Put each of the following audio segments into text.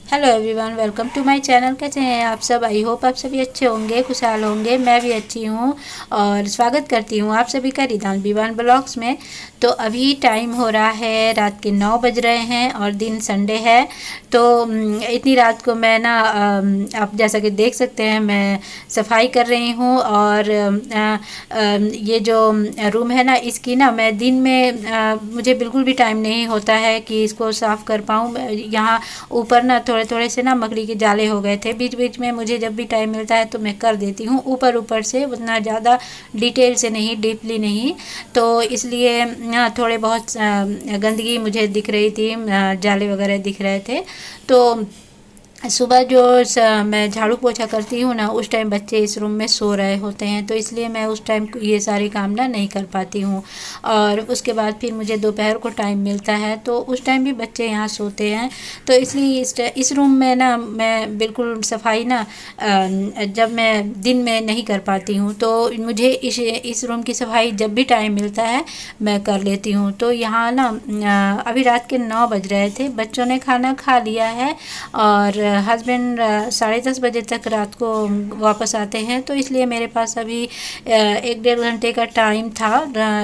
Hello everyone, welcome to my channel. कैसे हैं आप सब? आई होप आप सभी अच्छे होंगे, खुशहाल होंगे। मैं भी अच्छी हूँ और स्वागत करती हूँ आप सभी का रिदान विवान ब्लॉग्स में। तो अभी टाइम हो रहा है, रात के 9 बज रहे हैं और दिन संडे है। तो इतनी रात को मैं ना आप जैसा कि देख सकते हैं मैं सफाई कर रही हूँ। और ये जो रूम है ना, इसकी ना मैं दिन में मुझे बिल्कुल भी टाइम नहीं होता है कि इसको साफ़ कर पाऊँ। यहाँ ऊपर ना थोड़े थोड़े से ना मकड़ी के जाले हो गए थे। बीच बीच में मुझे जब भी टाइम मिलता है तो मैं कर देती हूँ, ऊपर ऊपर से, उतना ज़्यादा डिटेल से नहीं, डीपली नहीं। तो इसलिए ना थोड़े बहुत गंदगी मुझे दिख रही थी, जाले वगैरह दिख रहे थे। तो सुबह जो मैं झाड़ू पोछा करती हूँ ना, उस टाइम बच्चे इस रूम में सो रहे होते हैं, तो इसलिए मैं उस टाइम ये सारी काम ना नहीं कर पाती हूँ। और उसके बाद फिर मुझे दोपहर को टाइम मिलता है तो उस टाइम भी बच्चे यहाँ सोते हैं। तो इसलिए इस रूम में ना मैं बिल्कुल सफाई ना जब मैं दिन में नहीं कर पाती हूँ तो मुझे इस रूम की सफाई जब भी टाइम मिलता है मैं कर लेती हूँ। तो यहाँ ना अभी रात के 9 बज रहे थे, बच्चों ने खाना खा लिया है और हस्बैंड 10:30 बजे तक रात को वापस आते हैं। तो इसलिए मेरे पास अभी 1-1.5 घंटे का टाइम था।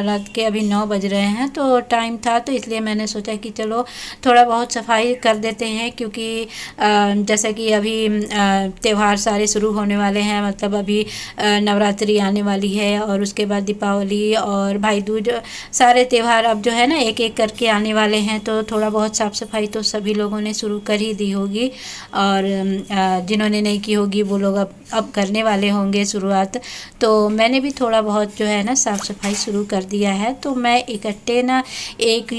रात के अभी 9 बज रहे हैं तो टाइम था, तो इसलिए मैंने सोचा कि चलो थोड़ा बहुत सफाई कर देते हैं, क्योंकि जैसा कि अभी त्यौहार सारे शुरू होने वाले हैं। मतलब अभी नवरात्रि आने वाली है और उसके बाद दीपावली और भाई दूज, सारे त्यौहार अब जो है ना एक एक करके आने वाले हैं। तो थोड़ा बहुत साफ़ सफाई तो सभी लोगों ने शुरू कर ही दी होगी और जिन्होंने नहीं की होगी वो लोग अब करने वाले होंगे शुरुआत। तो मैंने भी थोड़ा बहुत जो है ना साफ़ सफाई शुरू कर दिया है। तो मैं इकट्ठे ना एक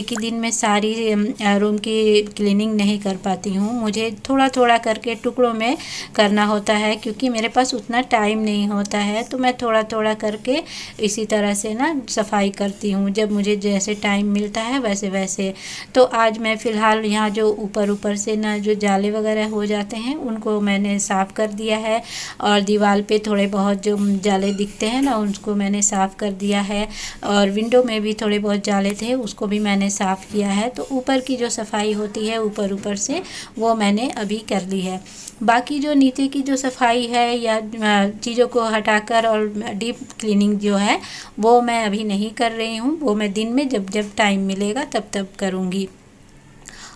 ही दिन में सारी रूम की क्लीनिंग नहीं कर पाती हूँ। मुझे थोड़ा थोड़ा करके टुकड़ों में करना होता है, क्योंकि मेरे पास उतना टाइम नहीं होता है। तो मैं थोड़ा थोड़ा करके इसी तरह से ना सफाई करती हूँ, जब मुझे जैसे टाइम मिलता है वैसे वैसे। तो आज मैं फ़िलहाल यहाँ जो ऊपर ऊपर से ना जो जाले वगैरह हो जाते हैं उनको मैंने साफ़ कर दिया है, और दीवार पे थोड़े बहुत जो जाले दिखते हैं ना उनको मैंने साफ़ कर दिया है, और विंडो में भी थोड़े बहुत जाले थे उसको भी मैंने साफ़ किया है। तो ऊपर की जो सफाई होती है ऊपर ऊपर से वो मैंने अभी कर ली है। बाकी जो नीचे की जो सफाई है या चीज़ों को हटाकर और डीप क्लीनिंग जो है वो मैं अभी नहीं कर रही हूँ, वो मैं दिन में जब जब टाइम मिलेगा तब तब करूँगी।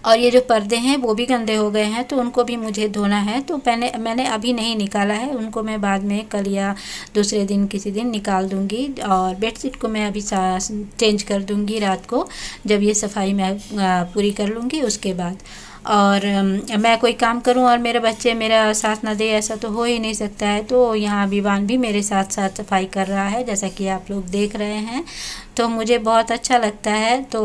और ये जो पर्दे हैं वो भी गंदे हो गए हैं तो उनको भी मुझे धोना है। तो मैंने अभी नहीं निकाला है, उनको मैं बाद में कल या दूसरे दिन किसी दिन निकाल दूँगी। और बेडशीट को मैं अभी चेंज कर दूँगी रात को, जब ये सफाई मैं पूरी कर लूँगी उसके बाद। और मैं कोई काम करूं और मेरे बच्चे मेरा साथ ना दे, ऐसा तो हो ही नहीं सकता है। तो यहाँ विवान भी मेरे साथ साथ सफाई कर रहा है, जैसा कि आप लोग देख रहे हैं। तो मुझे बहुत अच्छा लगता है। तो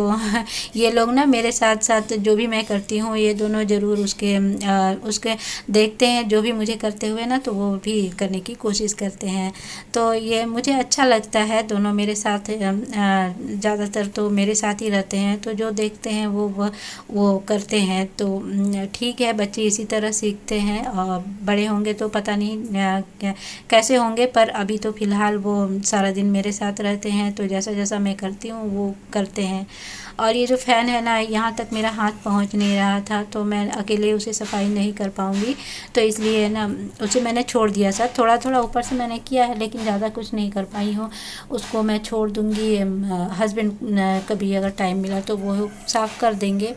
ये लोग ना मेरे साथ साथ जो भी मैं करती हूँ ये दोनों ज़रूर उसके देखते हैं, जो भी मुझे करते हुए ना तो वो भी करने की कोशिश करते हैं। तो ये मुझे अच्छा लगता है, दोनों मेरे साथ ज़्यादातर तो मेरे साथ ही रहते हैं, तो जो देखते हैं वो करते हैं। तो ठीक है, बच्चे इसी तरह सीखते हैं और बड़े होंगे तो पता नहीं कैसे होंगे, पर अभी तो फ़िलहाल वो सारा दिन मेरे साथ रहते हैं, तो जैसा जैसा मैं करती हूँ वो करते हैं। और ये जो फ़ैन है ना, यहाँ तक मेरा हाथ पहुँच नहीं रहा था, तो मैं अकेले उसे सफाई नहीं कर पाऊँगी, तो इसलिए ना उसे मैंने छोड़ दिया। सर थोड़ा थोड़ा ऊपर से मैंने किया है लेकिन ज़्यादा कुछ नहीं कर पाई हूँ, उसको मैं छोड़ दूँगी। हस्बैंड कभी अगर टाइम मिला तो वो साफ़ कर देंगे।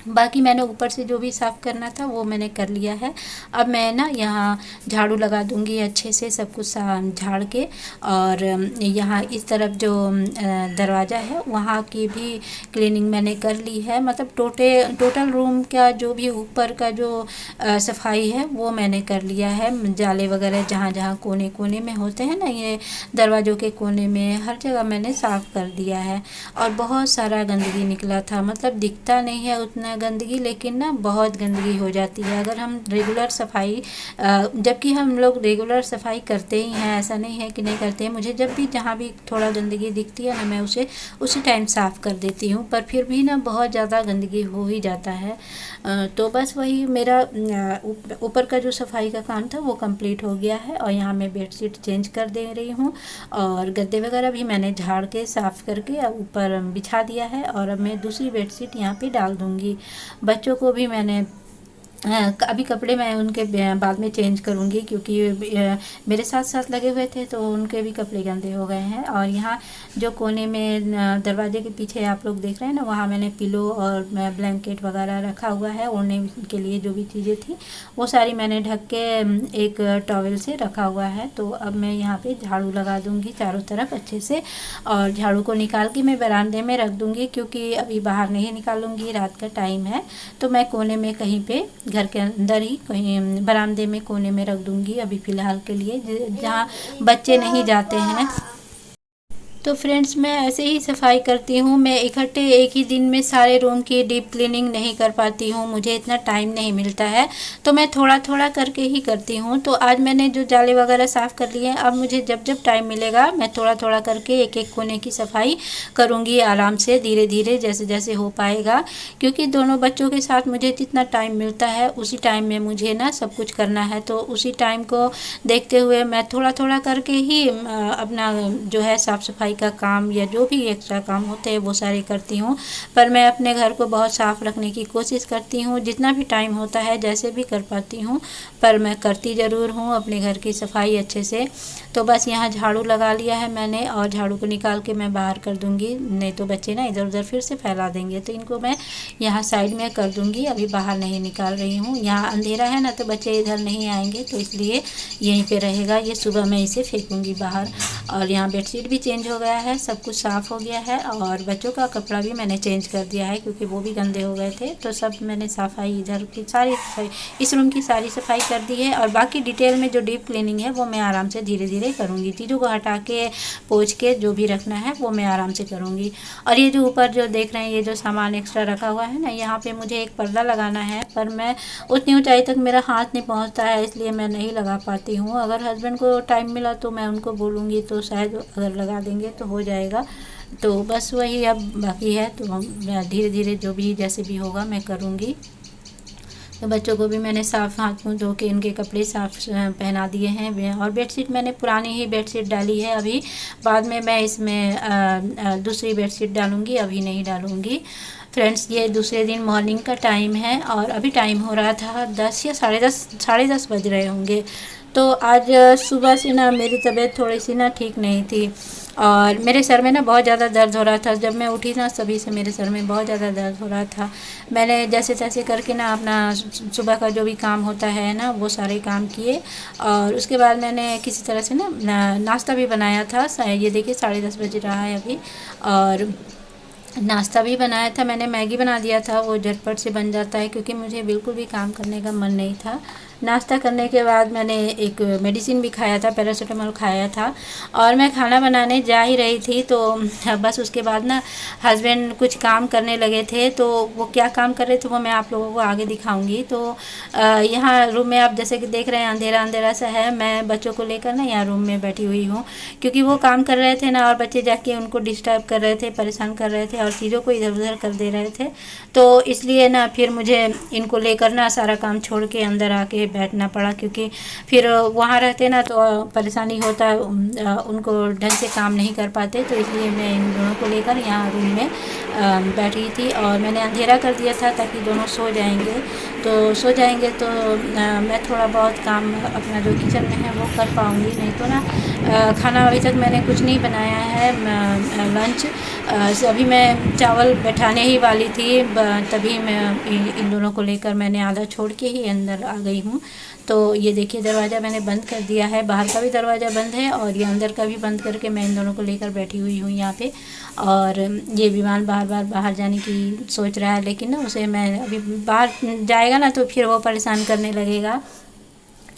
बाकी मैंने ऊपर से जो भी साफ़ करना था वो मैंने कर लिया है। अब मैं ना यहाँ झाड़ू लगा दूँगी अच्छे से, सब कुछ झाड़ के। और यहाँ इस तरफ जो दरवाज़ा है वहाँ की भी क्लीनिंग मैंने कर ली है। मतलब टोटल रूम का जो भी ऊपर का जो सफाई है वो मैंने कर लिया है। जाले वगैरह जहाँ जहाँ कोने कोने में होते हैं ना, ये दरवाज़ों के कोने में हर जगह मैंने साफ़ कर दिया है। और बहुत सारा गंदगी निकला था, मतलब दिखता नहीं है उतना गंदगी, लेकिन ना बहुत गंदगी हो जाती है अगर हम रेगुलर सफाई, जबकि हम लोग रेगुलर सफाई करते ही हैं, ऐसा नहीं है कि नहीं करते हैं। मुझे जब भी जहाँ भी थोड़ा गंदगी दिखती है ना मैं उसे उसी टाइम साफ़ कर देती हूँ, पर फिर भी ना बहुत ज़्यादा गंदगी हो ही जाता है। तो बस वही मेरा ऊपर का जो सफाई का काम था वो कंप्लीट हो गया है। और यहाँ मैं बेडशीट चेंज कर दे रही हूँ और गद्दे वगैरह भी मैंने झाड़ के साफ़ करके अब ऊपर बिछा दिया है, और अब मैं दूसरी बेडशीट यहाँ पे डाल दूँगी। बच्चों को भी मैंने अभी कपड़े मैं उनके बाद में चेंज करूँगी, क्योंकि मेरे साथ साथ लगे हुए थे तो उनके भी कपड़े गंदे हो गए हैं। और यहाँ जो कोने में दरवाजे के पीछे आप लोग देख रहे हैं ना, वहाँ मैंने पिलो और ब्लैंकेट वगैरह रखा हुआ है। ओढ़ने के लिए जो भी चीज़ें थी वो सारी मैंने ढक के एक टॉवल से रखा हुआ है। तो अब मैं यहाँ पे झाड़ू लगा दूँगी चारों तरफ अच्छे से, और झाड़ू को निकाल के मैं बरामदे में रख दूँगी, क्योंकि अभी बाहर नहीं निकालूँगी, रात का टाइम है। तो मैं कोने में कहीं पे घर के अंदर ही कहीं बरामदे में कोने में रख दूँगी अभी फ़िलहाल के लिए, जहाँ बच्चे नहीं जाते हैं। तो फ्रेंड्स, मैं ऐसे ही सफाई करती हूँ। मैं इकट्ठे एक ही दिन में सारे रूम की डीप क्लीनिंग नहीं कर पाती हूँ, मुझे इतना टाइम नहीं मिलता है, तो मैं थोड़ा थोड़ा करके ही करती हूँ। तो आज मैंने जो जाले वगैरह साफ़ कर लिए हैं, अब मुझे जब जब टाइम मिलेगा मैं थोड़ा थोड़ा करके एक एक कोने की सफाई करूँगी, आराम से धीरे धीरे जैसे जैसे हो पाएगा। क्योंकि दोनों बच्चों के साथ मुझे जितना टाइम मिलता है उसी टाइम में मुझे ना सब कुछ करना है, तो उसी टाइम को देखते हुए मैं थोड़ा थोड़ा करके ही अपना जो है साफ़ सफाई का काम या जो भी एक्स्ट्रा काम होते हैं वो सारे करती हूँ। पर मैं अपने घर को बहुत साफ़ रखने की कोशिश करती हूँ, जितना भी टाइम होता है जैसे भी कर पाती हूँ, पर मैं करती ज़रूर हूँ अपने घर की सफाई अच्छे से। तो बस यहाँ झाड़ू लगा लिया है मैंने, और झाड़ू को निकाल के मैं बाहर कर दूँगी, नहीं तो बच्चे ना इधर उधर फिर से फैला देंगे। तो इनको मैं यहाँ साइड में कर दूँगी, अभी बाहर नहीं निकाल रही हूँ। यहाँ अंधेरा है ना, तो बच्चे इधर नहीं आएंगे, तो इसलिए यहीं पे रहेगा। ये सुबह मैं इसे फेंकूँगी बाहर। और यहाँ बेडशीट भी चेंज हो गया है, सब कुछ साफ़ हो गया है, और बच्चों का कपड़ा भी मैंने चेंज कर दिया है क्योंकि वो भी गंदे हो गए थे। तो सब मैंने सफाई इधर की सारी सफाई, इस रूम की सारी सफाई कर दी है। और बाकी डिटेल में जो डीप क्लीनिंग है वो मैं आराम से धीरे धीरे करूँगी, चीज़ों को हटा के पोंछ के जो भी रखना है वो मैं आराम से करूँगी। और ये जो ऊपर जो देख रहे हैं, ये जो सामान एक्स्ट्रा रखा हुआ है ना, यहाँ पे मुझे एक पर्दा लगाना है, पर मैं उतनी ऊंचाई तक मेरा हाथ नहीं पहुँचता है, इसलिए मैं नहीं लगा पाती हूँ। अगर हस्बैंड को टाइम मिला तो मैं उनको बोलूँगी, तो शायद अगर लगा देंगे तो हो जाएगा। तो बस वही अब बाकी है, तो धीरे धीरे जो भी जैसे भी होगा मैं करूँगी। तो बच्चों को भी मैंने साफ़ हाथ मुँह धो के इनके कपड़े साफ़ पहना दिए हैं। और बेडशीट मैंने पुरानी ही बेडशीट डाली है, अभी बाद में मैं इसमें दूसरी बेडशीट डालूँगी, अभी नहीं डालूँगी। फ्रेंड्स, ये दूसरे दिन मॉर्निंग का टाइम है, और अभी टाइम हो रहा था 10 या साढ़े दस बज रहे होंगे। तो आज सुबह से ना मेरी तबीयत थोड़ी सी ना ठीक नहीं थी, और मेरे सर में ना बहुत ज़्यादा दर्द हो रहा था। जब मैं उठी ना सभी से मेरे सर में बहुत ज़्यादा दर्द हो रहा था। मैंने जैसे तैसे करके ना अपना सुबह का जो भी काम होता है ना वो सारे काम किए, और उसके बाद मैंने किसी तरह से ना नाश्ता भी बनाया था। ये देखिए 10:30 बज रहा है अभी, और नाश्ता भी बनाया था मैंने, मैगी बना दिया था, वो झटपट से बन जाता है, क्योंकि मुझे बिल्कुल भी काम करने का मन नहीं था। नाश्ता करने के बाद मैंने एक मेडिसिन भी खाया था, पैरासीटामोल खाया था, और मैं खाना बनाने जा ही रही थी। तो बस उसके बाद ना हस्बैंड कुछ काम करने लगे थे, तो वो क्या काम कर रहे थे वो मैं आप लोगों को आगे दिखाऊंगी। तो यहाँ रूम में आप जैसे कि देख रहे हैं अंधेरा अंधेरा सा है, मैं बच्चों को लेकर ना यहाँ रूम में बैठी हुई हूँ, क्योंकि वो काम कर रहे थे ना, और बच्चे जाके उनको डिस्टर्ब कर रहे थे, परेशान कर रहे थे, और चीज़ों को इधर उधर कर दे रहे थे। तो इसलिए ना फिर मुझे इनको लेकर ना सारा काम छोड़ के अंदर आके बैठना पड़ा, क्योंकि फिर वहाँ रहते ना तो परेशानी होता है, उनको ढंग से काम नहीं कर पाते। तो इसलिए मैं इन दोनों को लेकर यहाँ रूम में बैठी थी, और मैंने अंधेरा कर दिया था ताकि दोनों सो जाएंगे। तो मैं थोड़ा बहुत काम अपना जो किचन में है वो कर पाऊँगी, नहीं तो ना खाना अभी तक मैंने कुछ नहीं बनाया है, लंच। अभी मैं चावल बैठाने ही वाली थी, तभी मैं इन दोनों को लेकर मैंने आधा छोड़ के ही अंदर आ गई हूँ। तो ये देखिए दरवाज़ा मैंने बंद कर दिया है, बाहर का भी दरवाज़ा बंद है और ये अंदर का भी बंद करके मैं इन दोनों को लेकर बैठी हुई हूँ यहाँ पे। और ये विमान बार बार बाहर जाने की सोच रहा है, लेकिन ना उसे मैं अभी बाहर जाएगा ना तो फिर वो परेशान करने लगेगा,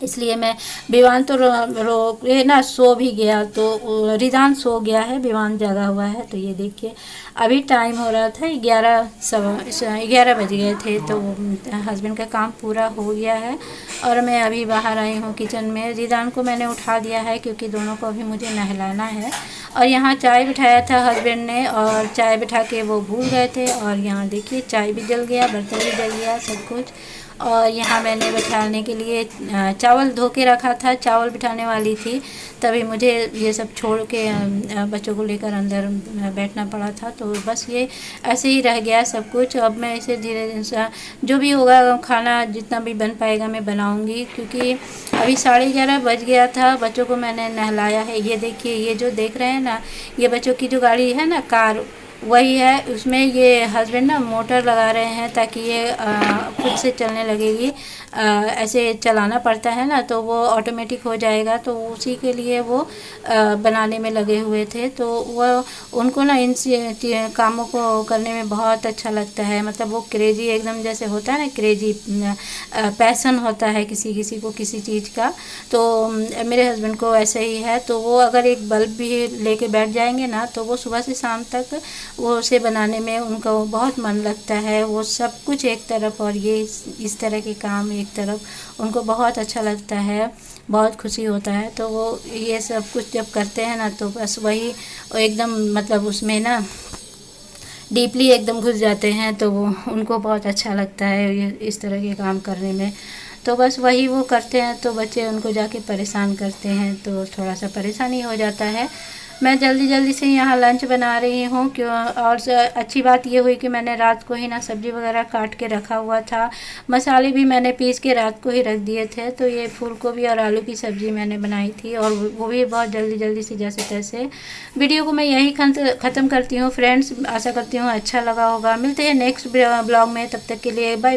इसलिए मैं विमान तो रो ना सो भी गया, तो रिदान सो गया है, विमान जागा हुआ है। तो ये देखिए अभी टाइम हो रहा था 11 बज गए थे, तो हस्बैंड का काम पूरा हो गया है और मैं अभी बाहर आई हूँ किचन में। रिदान को मैंने उठा दिया है क्योंकि दोनों को अभी मुझे नहलाना है, और यहाँ चाय बिठाया था हस्बैंड ने, और चाय बिठा के वो भूल गए थे। और यहाँ देखिए चाय भी जल गया, बर्तन भी जल गया, सब कुछ। और यहाँ मैंने बिठाने के लिए चावल धो के रखा था, चावल बिठाने वाली थी, तभी मुझे ये सब छोड़ के बच्चों को लेकर अंदर बैठना पड़ा था। तो बस ये ऐसे ही रह गया सब कुछ। अब मैं इसे धीरे धीरे जो भी होगा खाना जितना भी बन पाएगा मैं बनाऊंगी, क्योंकि अभी 11:30 बज गया था। बच्चों को मैंने नहलाया है। ये देखिए, ये जो देख रहे हैं ना, ये बच्चों की जो गाड़ी है ना, कार, वही है। उसमें ये हस्बैंड ना मोटर लगा रहे हैं ताकि ये खुद से चलने लगेगी। ऐसे चलाना पड़ता है ना, तो वो ऑटोमेटिक हो जाएगा, तो उसी के लिए वो बनाने में लगे हुए थे। तो वो उनको ना इन कामों को करने में बहुत अच्छा लगता है। मतलब वो क्रेजी एकदम, जैसे होता है ना क्रेजी पैसन होता है किसी किसी को किसी चीज़ का, तो मेरे हस्बैंड को ऐसे ही है। तो वो अगर एक बल्ब भी लेके बैठ जाएंगे ना, तो वो सुबह से शाम तक वो उसे बनाने में उनका बहुत मन लगता है। वो सब कुछ एक तरफ और ये इस तरह के काम एक तरफ, उनको बहुत अच्छा लगता है, बहुत खुशी होता है। तो वो ये सब कुछ जब करते हैं ना, तो बस वही एकदम मतलब उसमें ना डीपली एकदम घुस जाते हैं। तो वो उनको बहुत अच्छा लगता है ये इस तरह के काम करने में। तो बस वही वो करते हैं, तो बच्चे उनको जाके परेशान करते हैं, तो थोड़ा सा परेशानी हो जाता है। मैं जल्दी जल्दी से यहाँ लंच बना रही हूँ, क्यों। और अच्छी बात ये हुई कि मैंने रात को ही ना सब्ज़ी वगैरह काट के रखा हुआ था, मसाले भी मैंने पीस के रात को ही रख दिए थे। तो ये फूल गोभी और आलू की सब्ज़ी मैंने बनाई थी, और वो भी बहुत जल्दी जल्दी से जैसे तैसे। वीडियो को मैं यही ख़त्म करती हूँ फ्रेंड्स। आशा करती हूँ अच्छा लगा होगा। मिलते हैं नेक्स्ट ब्लॉग में, तब तक के लिए बाय।